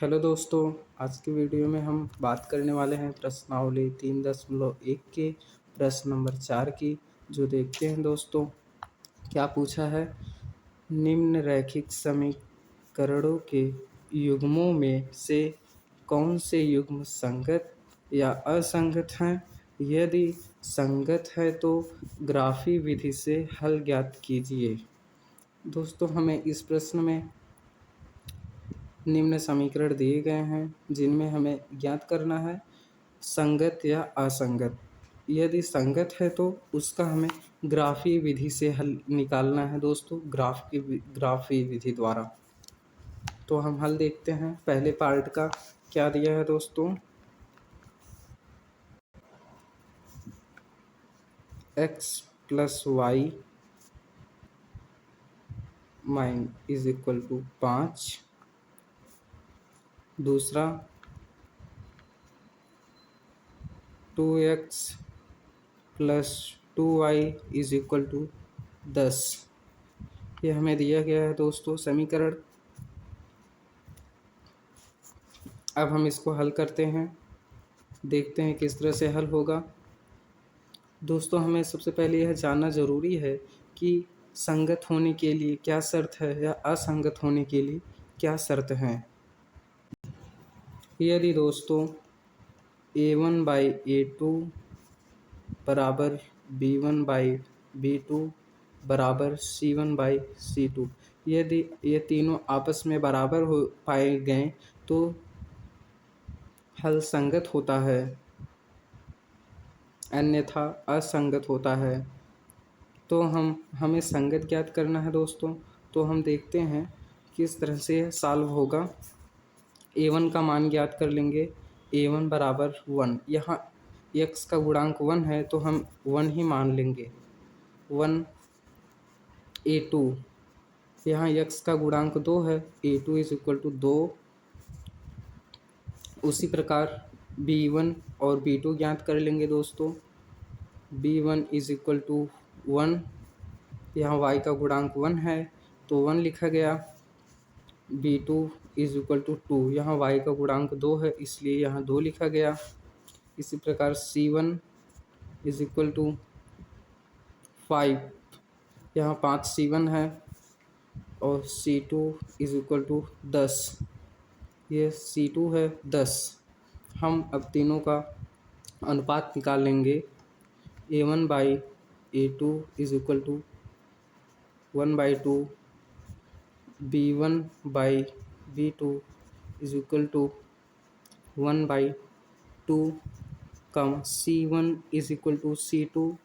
Hello दोस्तों। आज की वीडियो में हम बात करने वाले हैं प्रश्नावली 3.1 के प्रश्न नंबर 4 की। जो देखते हैं दोस्तों, क्या पूछा है। निम्न रैखिक समीकरणों के युग्मों में से कौन से युग्म संगत या असंगत हैं। यदि संगत है तो ग्राफी विधि से हल ज्ञात कीजिए। दोस्तों, हमें इस प्रश्न में निम्न समीकरण दिए गए हैं जिनमें हमें ज्ञात करना है संगत या असंगत। यदि संगत है तो उसका हमें ग्राफी विधि से हल निकालना है दोस्तों, ग्राफी विधि द्वारा। तो हम हल देखते हैं। पहले पार्ट का क्या दिया है दोस्तों। x plus y mine is equal to 5। दूसरा 2x plus 2y is equal to 10। ये हमें दिया गया है दोस्तों समीकरण। अब हम इसको हल करते हैं, देखते हैं किस तरह से हल होगा। दोस्तों, हमें सबसे पहले यह जानना ज़रूरी है कि संगत होने के लिए क्या शर्त है या असंगत होने के लिए क्या शर्त है। यदि दोस्तों a1/a2 बराबर b1/b2 बराबर c1/c2, यदि ये तीनों आपस में बराबर हो पाए गए तो हल संगत होता है, अन्यथा असंगत होता है। तो हमें संगत ज्ञात करना है दोस्तों। तो हम देखते हैं किस तरह से सॉल्व होगा। a1 का मान ज्ञात कर लेंगे। a1 बराबर 1। यहाँ x का गुणांक 1 है तो हम 1 ही मान लेंगे। 1 a2, यहाँ x का गुणांक 2 है, a2 इज इक्वल टू 2। उसी प्रकार b1 और b2 ज्ञात कर लेंगे दोस्तों। b1 इज इक्वल टू 1, यहाँ y का गुणांक 1 है तो 1 लिखा गया। b2 इज इक्वल टू 2, यहाँ y का गुणांक 2 है इसलिए यहाँ 2 लिखा गया। इसी प्रकार c1 इज इक्वल टू 5, यहाँ 5 c1 है और c2 इज इक्वल टू 10, ये c2 है 10। हम अब तीनों का अनुपात निकाल लेंगे। a1/a2 is equal to 1/2, b1/b2 is equal to 1/2, c1 is equal to c2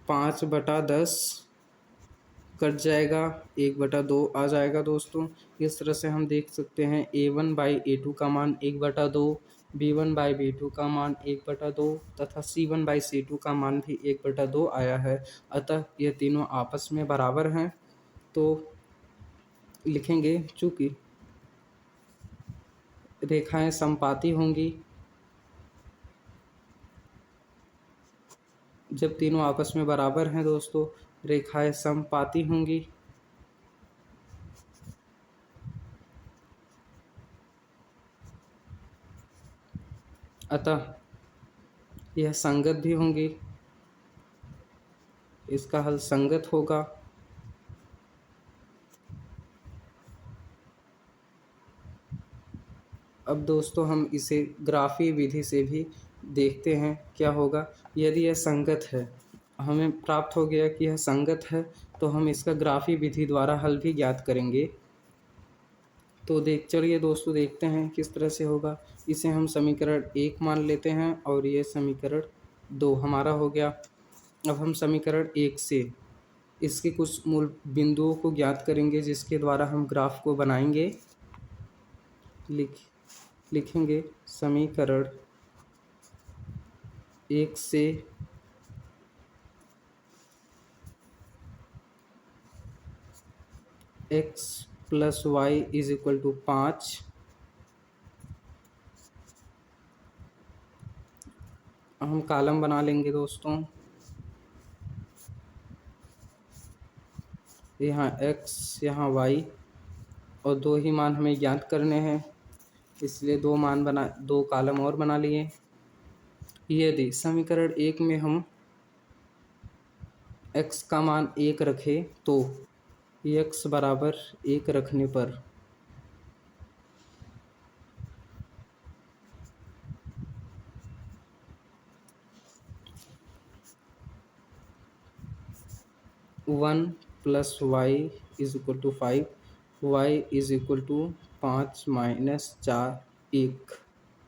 5/10 cut जाएगा, 1/2 आ जाएगा दोस्तों। इस तरह से हम देख सकते हैं a1/a2 का मान 1/2, b1/b2 का मान 1/2 तथा c1/c2 का मान भी 1/2 आया है। अतः ये तीनों आपस में बराबर हैं। तो लिखेंगे चूँकि रेखाएं समपाती होंगी, जब तीनों आपस में बराबर हैं दोस्तों, रेखाएं समपाती होंगी। अतः यह संगत भी होंगी, इसका हल संगत होगा। अब दोस्तों हम इसे ग्राफी विधि से भी देखते हैं क्या होगा। यदि यह संगत है, हमें प्राप्त हो गया कि यह संगत है, तो हम इसका ग्राफी विधि द्वारा हल भी ज्ञात करेंगे। तो चलिए दोस्तों देखते हैं किस तरह से होगा। इसे हम समीकरण 1 मान लेते हैं और ये समीकरण 2 हमारा हो गया। अब हम समीकरण 1 से इसके कुछ मूल बिंदुओं को ज्ञात करेंगे जिसके द्वारा हम ग्राफ को बनाएंगे। लिखेंगे समीकरण 1 से x plus y is equal to 5, हम कॉलम बना लेंगे दोस्तों। यहाँ x, यहाँ y, और दो ही मान हमें ज्ञात करने हैं, इसलिए दो कॉलम और बना लिए। यदि समीकरण 1 में हम x का मान 1 रखें तो x बराबर 1 रखने पर one plus y is equal to 5, y is equal to 5 minus 4 1।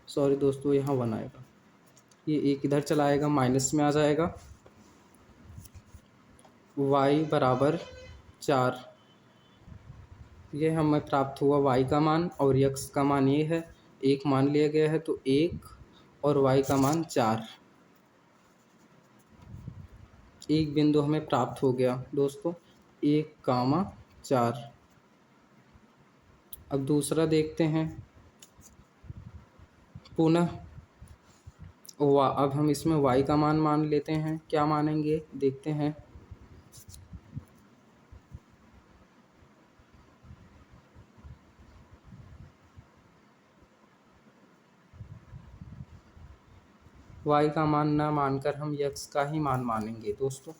Sorry दोस्तों, यहाँ 1 आएगा, ये एक इधर चला आएगा, माइनस में आ जाएगा। y बराबर 4, ये हमें प्राप्त हुआ y का मान, और x का मान ये है, एक मान लिया गया है तो 1 और y का मान 4। एक बिंदु हमें प्राप्त हो गया दोस्तों, 1, 4। अब दूसरा देखते हैं। पुनः अब हम इसमें y का मान लेते हैं। क्या मानेंगे देखते हैं। y का मान ना मानकर हम x का ही मान मानेंगे दोस्तों,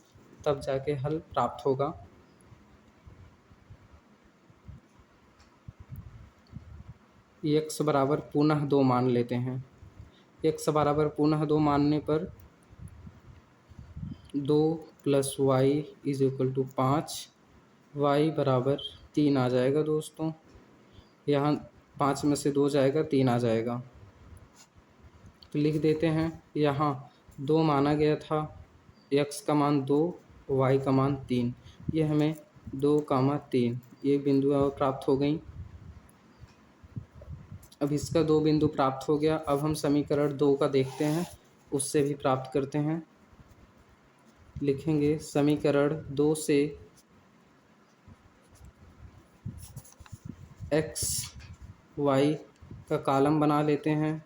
तब जाके हल प्राप्त होगा। x बराबर पुनः 2 मान लेते हैं। x बराबर पुनः 2 मानने पर 2 plus y is equal to 5, y बराबर 3 आ जाएगा दोस्तों। यहाँ 5 में से 2 जाएगा, 3 आ जाएगा, तो लिख देते हैं। यहाँ 2 माना गया था, x का मान 2, y का मान 3, ये हमें 2, 3 ये बिंदु प्राप्त हो गई। अब इसका 2 बिंदु प्राप्त हो गया। अब हम समीकरण 2 का देखते हैं, उससे भी प्राप्त करते हैं। लिखेंगे समीकरण 2 से x y का कॉलम बना लेते हैं।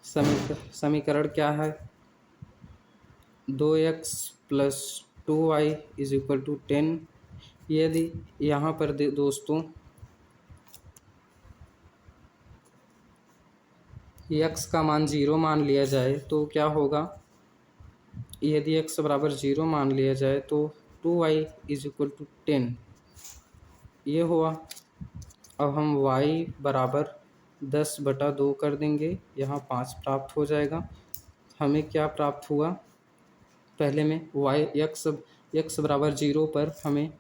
समीकरण क्या है, 2x plus 2y is equal to 10। यदि यहाँ पर दोस्तों x का मान 0 मान लिया जाए तो क्या होगा। यदि x बराबर 0 मान लिया जाए तो 2y इज इक्वल टू 10 ये हुआ। अब हम y बराबर 10/2 कर देंगे, यहाँ 5 प्राप्त हो जाएगा। हमें क्या प्राप्त हुआ, पहले में x बराबर 0 पर हमें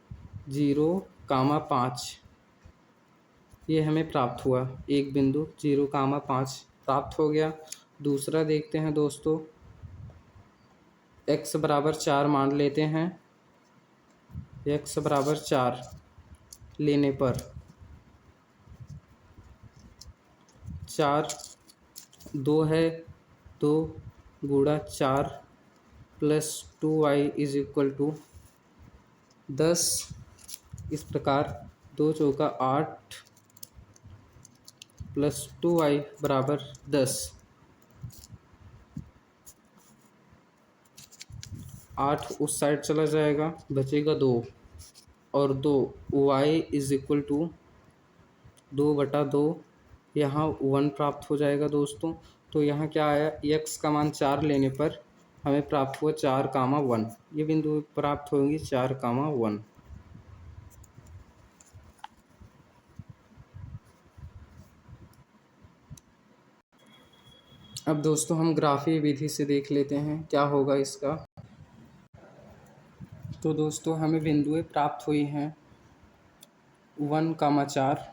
0, 5 ये हमें प्राप्त हुआ। एक बिंदु 0, 5 प्राप्त हो गया। दूसरा देखते हैं दोस्तों, x बराबर 4 मान लेते हैं। x बराबर 4 लेने पर 4 2 है, 2 गुणा 4 plus 2y is equal to 10। इस प्रकार 2 चौका 8 प्लस 2y बराबर 10। 8 उस साइड चला जाएगा, बचेगा 2, और 2 y इज इक्वल टू 2/2, यहाँ 1 प्राप्त हो जाएगा दोस्तों। तो यहाँ क्या आया, x का मान 4 लेने पर हमें प्राप्त हुआ 4, 1। ये बिंदु प्राप्त होंगी 4, 1। अब दोस्तों हम ग्राफीय विधि से देख लेते हैं क्या होगा इसका। तो दोस्तों हमें बिंदुएं प्राप्त हुई हैं 1, 4,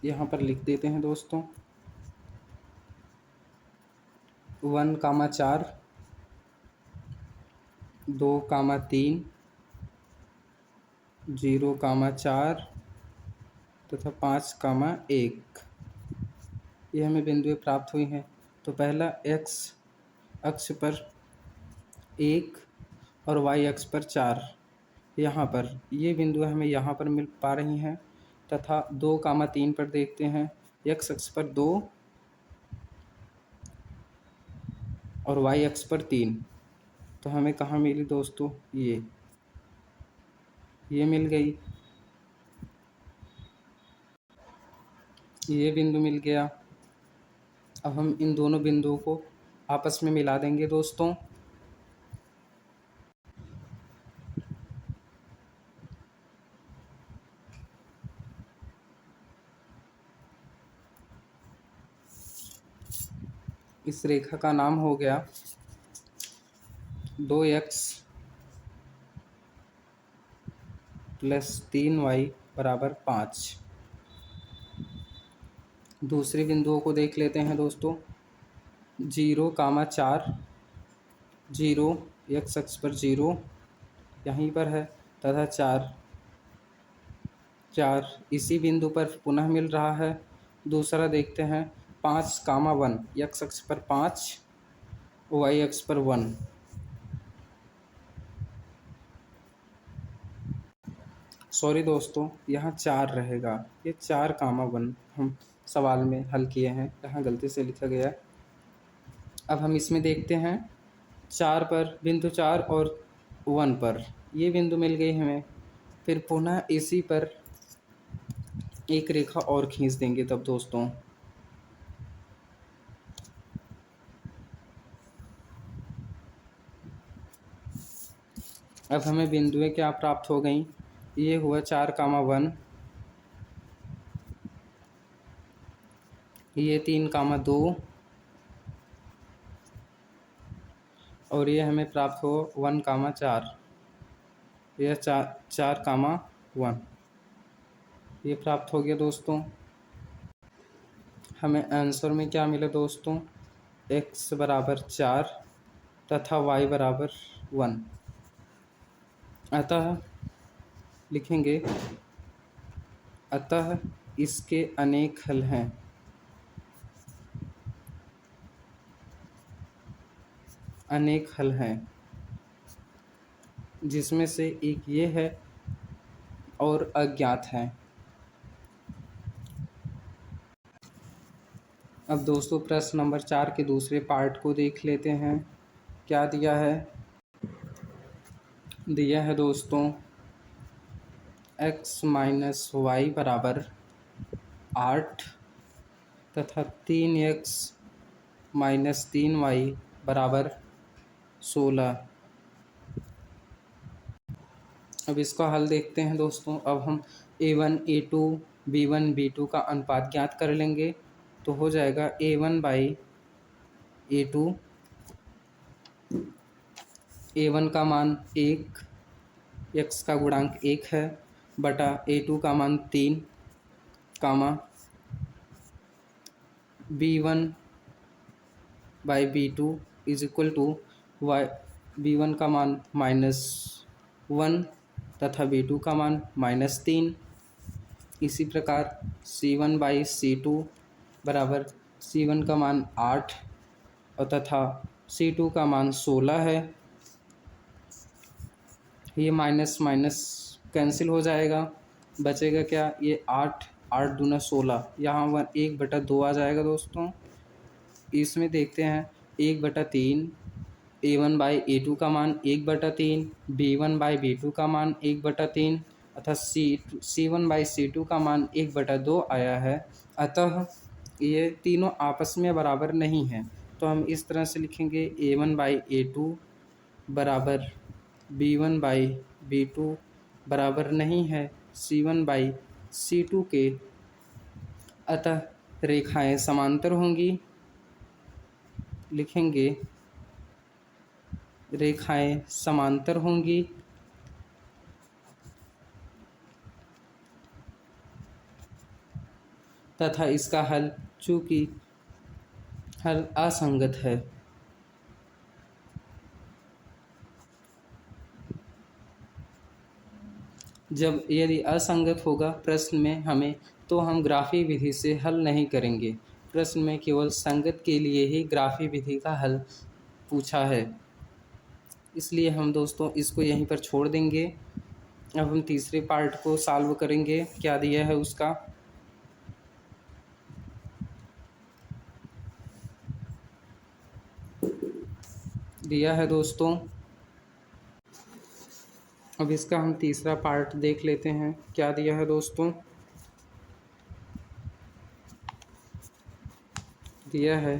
यहाँ पर लिख देते हैं दोस्तों। 1, 4, 2, 3, 0, 4 तथा 5, 1 ये हमें बिंदुएं प्राप्त हुई हैं। तो पहला x अक्ष पर 1 और y अक्ष पर 4, यहाँ पर ये बिंदु हमें यहाँ पर मिल पा रही हैं। तथा 2, 3 पर देखते हैं, x अक्ष पर 2 और y अक्ष पर 3, तो हमें कहाँ मिली दोस्तों, ये मिल गई। ये बिंदु मिल गया। अब हम इन दोनों बिंदुओं को आपस में मिला देंगे दोस्तों। इस रेखा का नाम हो गया 2x + 3y = 5। दूसरे बिंदुओं को देख लेते हैं दोस्तों। 0, 4, 0 x अक्ष पर 0 यहीं पर है, तथा 4 इसी बिंदु पर पुनः मिल रहा है। दूसरा देखते हैं 5, 1 x अक्ष पर 5, y अक्ष पर 1। सॉरी दोस्तों, यहाँ 4 रहेगा, ये 4, 1 हम सवाल में हल किए हैं, यहाँ गलती से लिखा गया है। अब हम इसमें देखते हैं 4 पर, बिंदु 4 और 1 पर ये बिंदु मिल गई हमें। फिर पुनः इसी पर एक रेखा और खींच देंगे तब दोस्तों। अब हमें बिंदुएं क्या प्राप्त हो गई, ये हुआ 4, 1, ये 3, 2 और ये हमें प्राप्त हो 1, 4। यह 4, 1 ये प्राप्त हो गया दोस्तों। हमें आंसर में क्या मिला दोस्तों, x = 4 तथा y = 1। अतः लिखेंगे, अतः इसके अनेक हल हैं। अनेक हल हैं, जिसमें से एक ये है और अज्ञात है। अब दोस्तों प्रश्न नंबर 4 के दूसरे पार्ट को देख लेते हैं। क्या दिया है, दिया है दोस्तों x - y = 8 तथा 3x - 3y = 16। अब इसका हल देखते हैं दोस्तों। अब हम a1, a2, b1, b2 का अनुपात ज्ञात कर लेंगे, तो हो जाएगा a1/a2। a1 का मान 1, x का गुणांक 1 है, बटा a2 का मान 3, b1/b2 = y, b1 का मान -1 तथा b2 का मान -3। इसी प्रकार c1/c2 बराबर c1 का मान 8 और तथा c2 का मान 16 है। ये माइनस माइनस कैंसिल हो जाएगा, बचेगा क्या, ये 8, 8 दूना 16, यहाँ 1/2 आ जाएगा दोस्तों। इसमें देखते हैं 1/3, a1/a2 का मान 1/3, b1/b2 का मान 1/3 अतः c1/c2 का मान 1/2 आया है। अतः ये तीनों आपस में बराबर नहीं हैं, तो हम इस तरह से लिखेंगे a1/a2 बराबर b1/b2 बराबर नहीं है c1/c2 के, अतः रेखाएं समांतर होंगी। लिखेंगे रेखाएं समांतर होंगी तथा इसका हल चूँकि हल असंगत है। जब यदि असंगत होगा प्रश्न में हमें, तो हम ग्राफी विधि से हल नहीं करेंगे। प्रश्न में केवल संगत के लिए ही ग्राफी विधि का हल पूछा है, इसलिए हम दोस्तों इसको यहीं पर छोड़ देंगे। अब हम तीसरे पार्ट को सॉल्व करेंगे। क्या दिया है उसका, दिया है दोस्तों। अब इसका हम तीसरा पार्ट देख लेते हैं। क्या दिया है दोस्तों, दिया है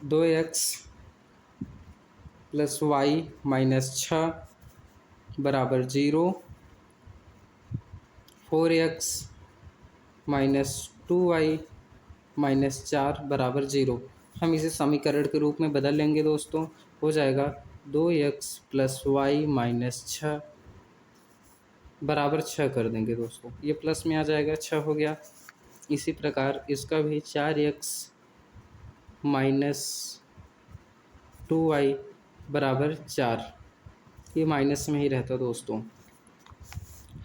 2x प्लस वाई माइनस 6 बराबर 0, 4x माइनस 2y माइनस 4 बराबर 0। हम इसे समीकरण के रूप में बदल लेंगे दोस्तों। हो जाएगा 2x प्लस वाई माइनस 6 बराबर 6 कर देंगे दोस्तों। ये प्लस में आ जाएगा, 6 हो गया। इसी प्रकार इसका भी 4x माइनस 2y बराबर 4, ये माइनस में ही रहता दोस्तों।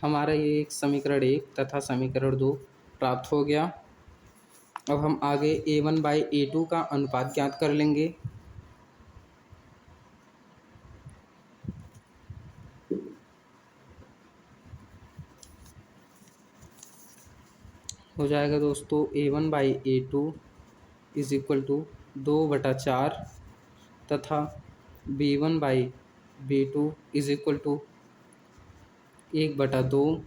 हमारा ये एक समीकरण 1 तथा समीकरण 2 प्राप्त हो गया। अब हम आगे a1/a2 का अनुपात ज्ञात कर लेंगे। हो जाएगा दोस्तों a1/a2 इज इक्वल टू 2/4 तथा b1/b2 इज इक्वल टू 1/2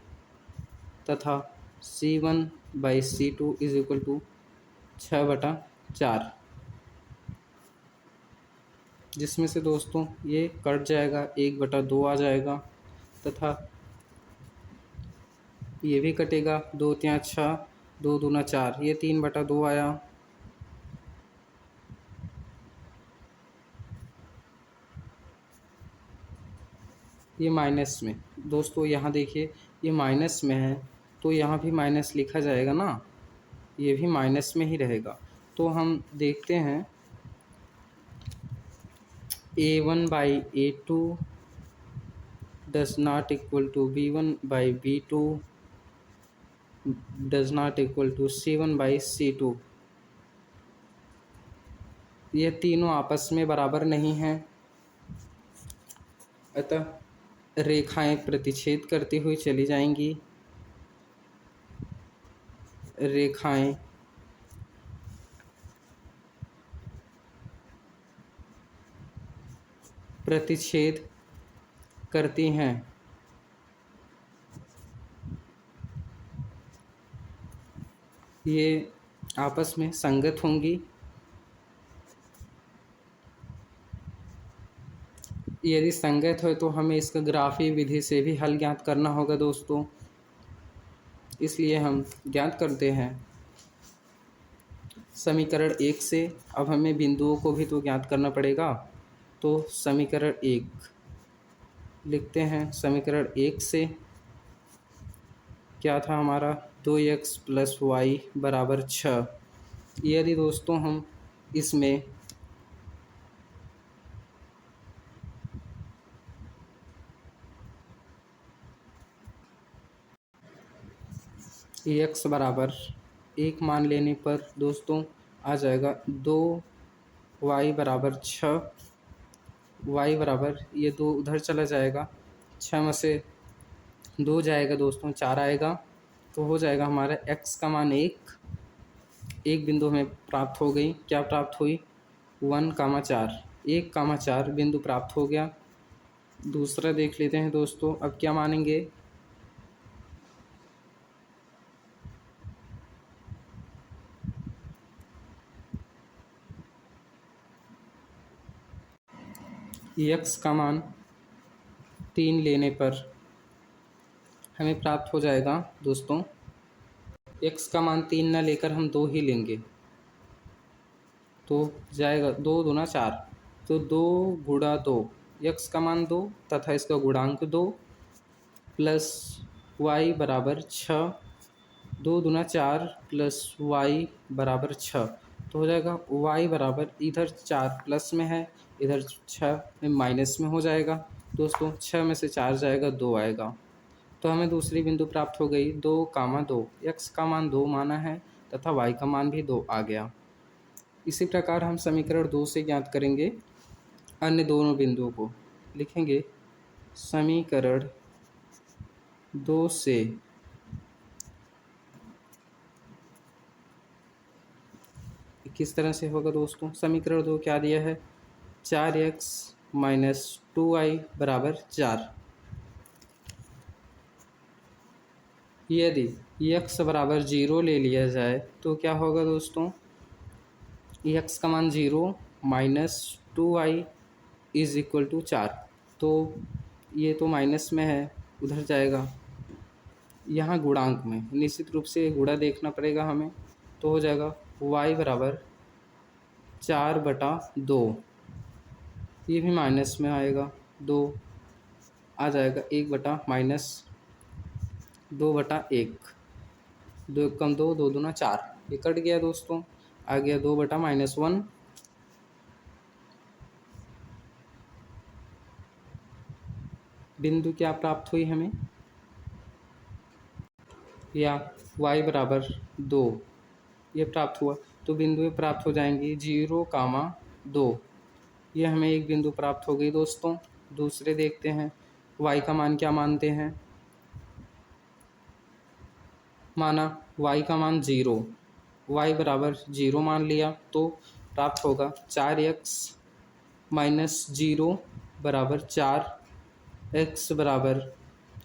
तथा c1/c2 इज इक्वल टू 6/4, जिसमें से दोस्तों ये कट जाएगा, 1/2 आ जाएगा तथा ये भी कटेगा, 2 3 6, 2 दूना 4, ये 3/2 आया। ये माइनस में दोस्तों, यहाँ देखिए ये माइनस में है तो यहाँ भी माइनस लिखा जाएगा ना, ये भी माइनस में ही रहेगा। तो हम देखते हैं a1/a2 does not equal to b1/b2 does not equal to c1/c2। ये तीनों आपस में बराबर नहीं हैं, अतः रेखाएं प्रतिच्छेद करती हुई चली जाएंगी। रेखाएं प्रतिच्छेद करती हैं। ये आपस में संगत होंगी। यदि संगत हो तो हमें इसका ग्राफी विधि से भी हल ज्ञात करना होगा दोस्तों। इसलिए हम ज्ञात करते हैं समीकरण 1 से। अब हमें बिंदुओं को भी तो ज्ञात करना पड़ेगा, तो समीकरण 1 लिखते हैं। समीकरण 1 से क्या था हमारा, 2x प्लस वाई बराबर 6। यदि दोस्तों हम इसमें x बराबर 1 मान लेने पर दोस्तों आ जाएगा 2y बराबर 6, y बराबर ये 2 उधर चला जाएगा, 6 में से 2 जाएगा दोस्तों, 4 आएगा। तो हो जाएगा हमारा x का मान 1 बिंदु हमें प्राप्त हो गई। क्या प्राप्त हुई, 1,4, 1,4 बिंदु प्राप्त हो गया। दूसरा देख लेते हैं दोस्तों। अब क्या मानेंगे, x का मान 3 लेने पर हमें प्राप्त हो जाएगा दोस्तों, x का मान 3 ना लेकर हम 2 ही लेंगे तो जाएगा 2 दूना 4, तो 2 गुणा 2, x का मान 2 तथा इसका गुणांक 2 प्लस y बराबर 6, 2 दूना 4 प्लस y बराबर 6। तो हो जाएगा y बराबर, इधर 4 प्लस में है, इधर 6 में माइनस में हो जाएगा दोस्तों। 6 में से 4 जाएगा, 2 आएगा। तो हमें दूसरी बिंदु प्राप्त हो गई 2,2। x का मान 2 माना है तथा y का मान भी 2 आ गया। इसी प्रकार हम समीकरण 2 से ज्ञात करेंगे अन्य दोनों बिंदुओं को। लिखेंगे समीकरण 2 से किस तरह से होगा दोस्तों। समीकरण 2 क्या दिया है, 4x माइनस 2y बराबर 4। यदि x बराबर 0 ले लिया जाए तो क्या होगा दोस्तों, एक्स का मान 0 minus 2y is equal to 4। तो ये तो माइनस में है, उधर जाएगा। यहाँ गुणांक में निश्चित रूप से गुणा देखना पड़ेगा हमें, तो हो जाएगा y बराबर 4/2। ये भी माइनस में आएगा, 2 आ जाएगा, 1/-2/1, 2 कम 2, 2 दूना 4, ये कट गया दोस्तों। आ गया 2/-1। बिंदु क्या प्राप्त हुई हमें, या y बराबर 2 ये प्राप्त हुआ। तो बिंदुएं प्राप्त हो जाएंगी 0, 2। ये हमें एक बिंदु प्राप्त हो गई दोस्तों। दूसरे देखते हैं, y का मान क्या मानते हैं। माना y का मान 0, y बराबर 0 मान लिया, तो प्राप्त होगा 4x माइनस 0 बराबर 4, x बराबर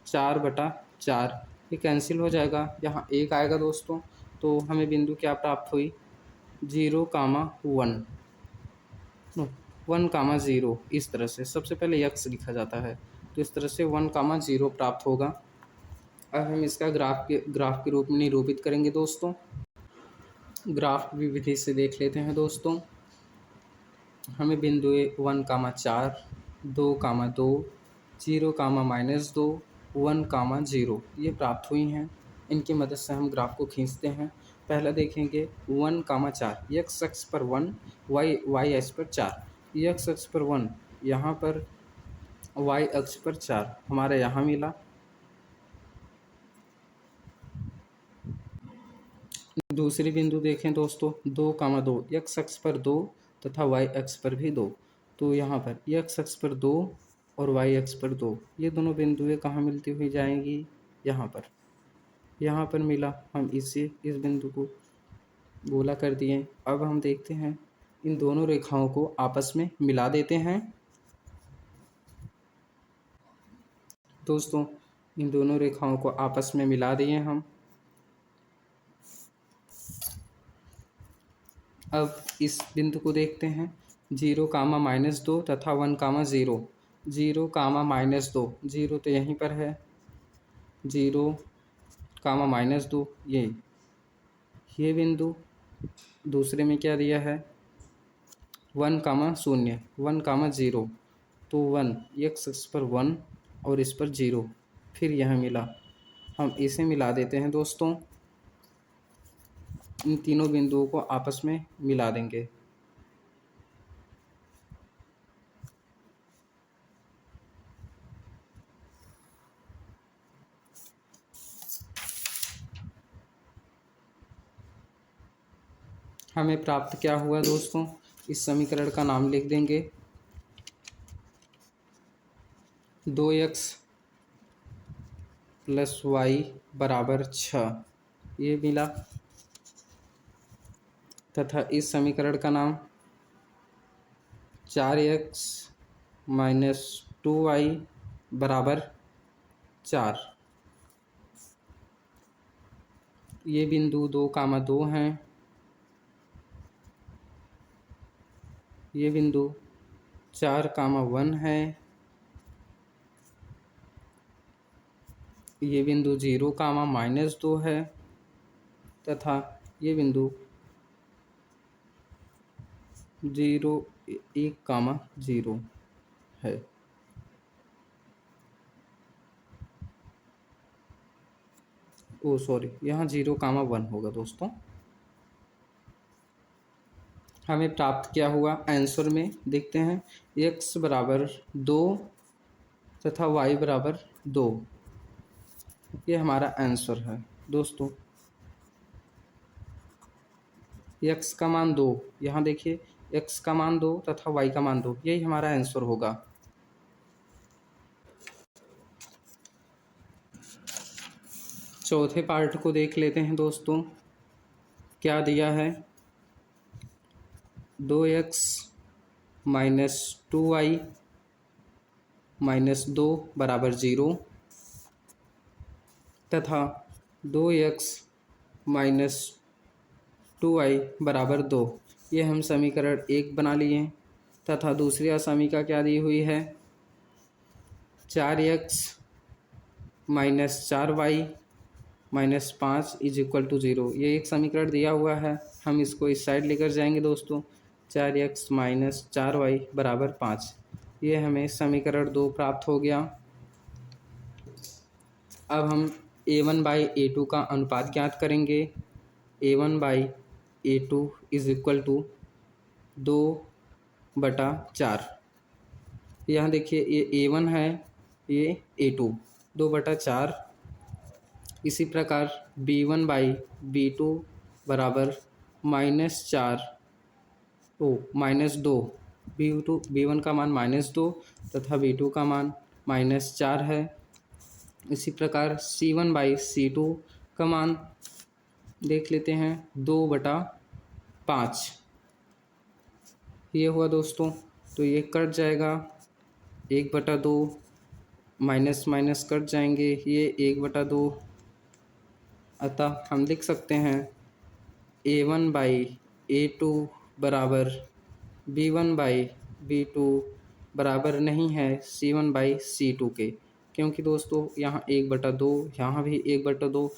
4/4। ये कैंसिल हो जाएगा, यहाँ 1 आएगा दोस्तों। तो हमें बिंदु क्या प्राप्त हुई, 0, 1, 0। इस तरह से सबसे पहले x लिखा जाता है, तो इस तरह से 1, 0 प्राप्त होगा। अब हम इसका ग्राफ के रूप में निरूपित करेंगे दोस्तों। ग्राफ की विधि से देख लेते हैं दोस्तों। हमें बिंदुए 1, 4, 2, 0, -2, 1, 0 ये प्राप्त हुई हैं। इनकी मदद से हम ग्राफ को खींचते हैं। पहला देखेंगे 1, 4, x अक्ष पर 1, y अक्ष पर 4। x अक्ष पर 1, यहाँ पर y अक्ष पर 4 हमारा यहाँ मिला। दूसरी बिंदु देखें दोस्तों, 2, 2, x अक्ष पर 2 तथा y अक्ष पर भी 2। तो यहाँ पर x अक्ष पर 2 और y अक्ष पर 2, ये दोनों बिंदुएं कहाँ मिलती हुई जाएंगी, यहाँ पर मिला। हम इस बिंदु को गोला कर दिए। अब हम देखते हैं, इन दोनों रेखाओं को आपस में मिला देते हैं दोस्तों। इन दोनों रेखाओं को आपस में मिला दिए हम। अब इस बिंदु को देखते हैं, 0, -2 तथा 1, 0, 0, -2, 0 तो यहीं पर है, 0, -2 ये बिंदु। दूसरे में क्या दिया है, 1, 0, 1, 0। तो 1 x अक्ष पर 1 और इस पर 0, फिर यह मिला। हम इसे मिला देते हैं दोस्तों। इन तीनों बिंदुओं को आपस में मिला देंगे। हमें प्राप्त क्या हुआ दोस्तों, इस समीकरण का नाम लिख देंगे, 2x + y बराबर 6 ये मिला। तथा इस समीकरण का नाम 4x - 2y बराबर 4। ये बिंदु 2, 2 हैं। ये बिंदु 4, 1 है। ये बिंदु 0, -2 है। तथा ये बिंदु 0, 1, 0 है। ओ सॉरी, यहाँ 0, 1 होगा दोस्तों। हमें प्राप्त क्या हुआ, आंसर में देखते हैं, x बराबर 2 तथा y बराबर 2, ये हमारा आंसर है दोस्तों। x का मान 2, यहाँ देखिए x का मान 2 तथा y का मान 2, यही हमारा आंसर होगा। चौथे पार्ट को देख लेते हैं दोस्तों। क्या दिया है, 2x - 2y - 2 बराबर 0 तथा 2x - 2y बराबर 2, ये हम समीकरण 1 बना लिए तथा दूसरी असामिका क्या दी हुई है, 4x minus 4y minus 5 is equal to 0। ये एक समीकरण दिया हुआ है, हम इसको इस साइड लेकर जाएंगे दोस्तों। 4x माइनस 4y बराबर 5, ये हमें समीकरण 2 प्राप्त हो गया। अब हम a1 बाई a2 का अनुपात ज्ञात करेंगे। a1 by a2 is equal to 2/4। यहाँ देखिए ये a1 है, ये a2, 2/4। इसी प्रकार b1 बाई b2 बराबर -4 -2। b1 का मान -2 तथा b2 का मान -4 है। इसी प्रकार c1 बाई c2 का मान देख लेते हैं, 2/5 ये हुआ दोस्तों। तो ये कट जाएगा, 1/2 माइनस माइनस कट जाएंगे, ये 1/2। अतः हम लिख सकते हैं a1 बाई a2 बराबर b1 बाई b2 बराबर नहीं है c1 बाई c2 के, क्योंकि दोस्तों यहाँ 1/2, यहाँ भी 1/2,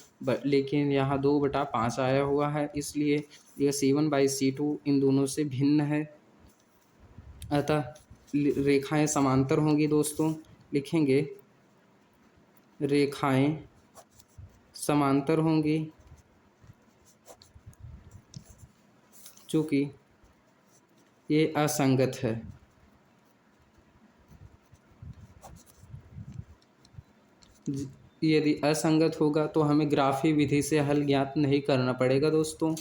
लेकिन यहाँ 2/5 आया हुआ है, इसलिए यह c1 बाई c2 इन दोनों से भिन्न है। अतः रेखाएं समांतर होंगी दोस्तों, लिखेंगे रेखाएं समांतर होंगी, चूँकि ये असंगत है। यदि असंगत होगा तो हमें ग्राफी विधि से हल ज्ञात नहीं करना पड़ेगा दोस्तों।